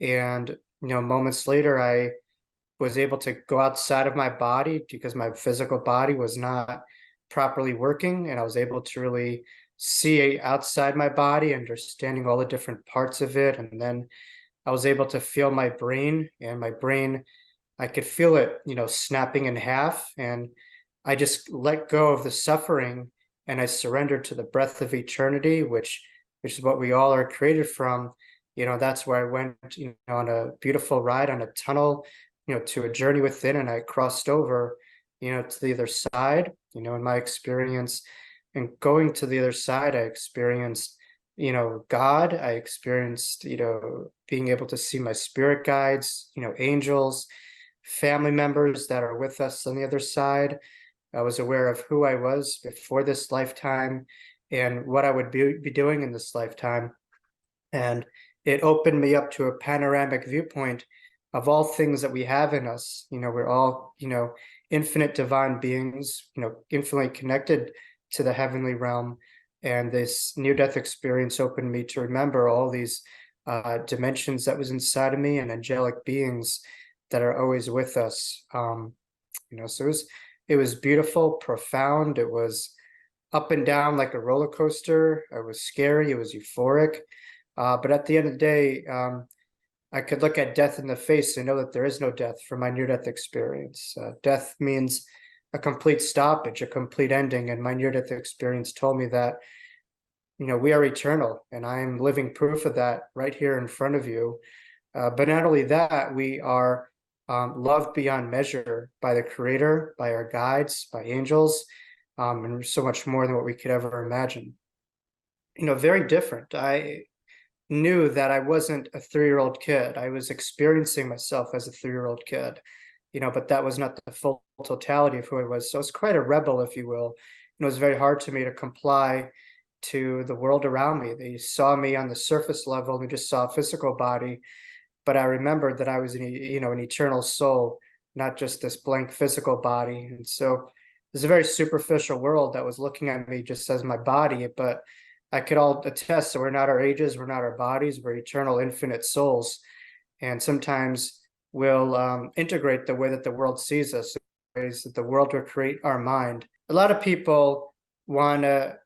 And, moments later, I was able to go outside of my body because my physical body was not properly working. And I was able to really see outside my body, understanding all the different parts of it. And then I was able to feel my brain, and my brain, I could feel it, snapping in half. And I just let go of the suffering, and I surrendered to the breath of eternity, which is what we all are created from. That's where I went, on a beautiful ride on a tunnel, to a journey within, and I crossed over, to the other side, in my experience. And going to the other side, I experienced, God. I experienced, being able to see my spirit guides, angels, family members that are with us on the other side. I was aware of who I was before this lifetime and what I would be doing in this lifetime. And it opened me up to a panoramic viewpoint of all things that we have in us. We're all, infinite divine beings, infinitely connected to the heavenly realm. And this near-death experience opened me to remember all these dimensions that was inside of me, and angelic beings that are always with us. So it was beautiful, profound. It was up and down like a roller coaster. It was scary. It was euphoric. But at the end of the day, I could look at death in the face and know that there is no death from my near-death experience. Death means a complete stoppage, a complete ending. And my near-death experience told me that, we are eternal, and I am living proof of that right here in front of you. But not only that, we are loved beyond measure by the Creator, by our guides, by angels, and so much more than what we could ever imagine. Very different. I knew that I wasn't a 3-year-old kid. I was experiencing myself as a 3-year-old kid, but that was not the full totality of who I was. So I was quite a rebel, if you will. It was very hard to me to comply to the world around me. They saw me on the surface level, they just saw a physical body, but I remembered that I was an eternal soul, not just this blank physical body. And so there's a very superficial world that was looking at me just as my body, but I could all attest that we're not our ages, we're not our bodies, we're eternal, infinite souls. And sometimes we'll integrate the way that the world sees us, ways that the world will create our mind. A lot of people want to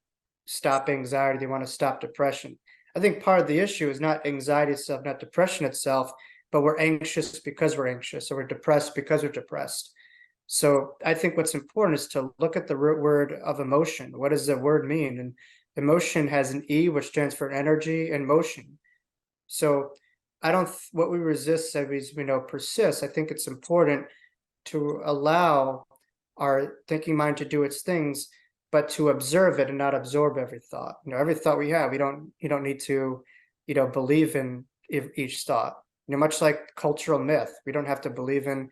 stop anxiety, they want to stop depression. I think part of the issue is not anxiety itself, not depression itself, but we're anxious because we're anxious, or we're depressed because we're depressed. So I think what's important is to look at the root word of emotion. What does the word mean? And emotion has an E, which stands for energy and motion. So what we resist, as we know, persists. I think it's important to allow our thinking mind to do its things, but to observe it and not absorb every thought. Every thought we have, you don't need to, believe in each thought. Much like cultural myth, we don't have to believe in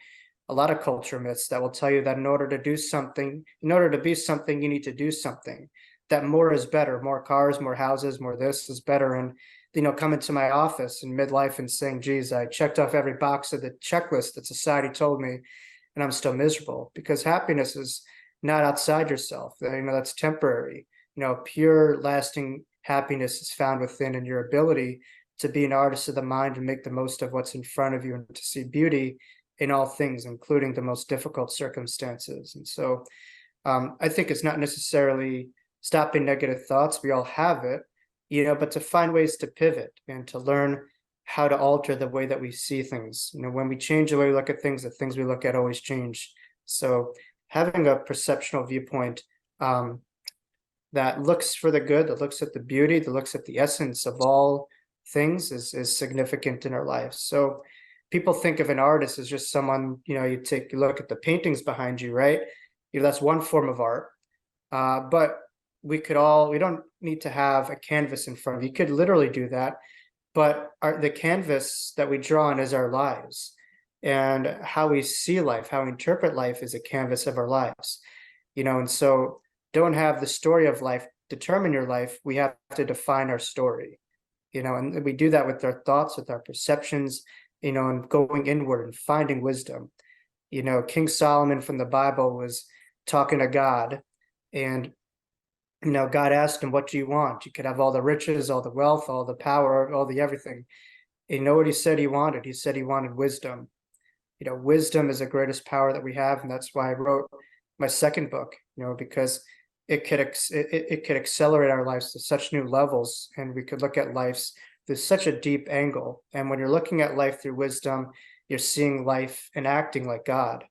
a lot of culture myths that will tell you that in order to be something, you need to do something. That more is better, more cars, more houses, more this is better. And, coming to my office in midlife and saying, geez, I checked off every box of the checklist that society told me, and I'm still miserable. Because happiness is not outside yourself. That's temporary. Pure lasting happiness is found within, and your ability to be an artist of the mind and make the most of what's in front of you, and to see beauty in all things, including the most difficult circumstances. And so I think it's not necessarily stopping negative thoughts. We all have it, but to find ways to pivot and to learn how to alter the way that we see things. When we change the way we look at things, the things we look at always change. So having a perceptual viewpoint that looks for the good, that looks at the beauty, that looks at the essence of all things is significant in our lives. So people think of an artist as just someone, you take a look at the paintings behind you, right? That's one form of art. But we don't need to have a canvas in front of you. You could literally do that, but the canvas that we draw on is our lives. And how we see life, how we interpret life is a canvas of our lives. And so don't have the story of life determine your life. We have to define our story, and we do that with our thoughts, with our perceptions, and going inward and finding wisdom. King Solomon from the Bible was talking to God, and God asked him, what do you want? You could have all the riches, all the wealth, all the power, all the everything. You know what he said he wanted? He said he wanted wisdom. You know, wisdom is the greatest power that we have, and that's why I wrote my second book, you know, because it could accelerate our lives to such new levels, and we could look at lives through such a deep angle. And when you're looking at life through wisdom, you're seeing life and acting like God.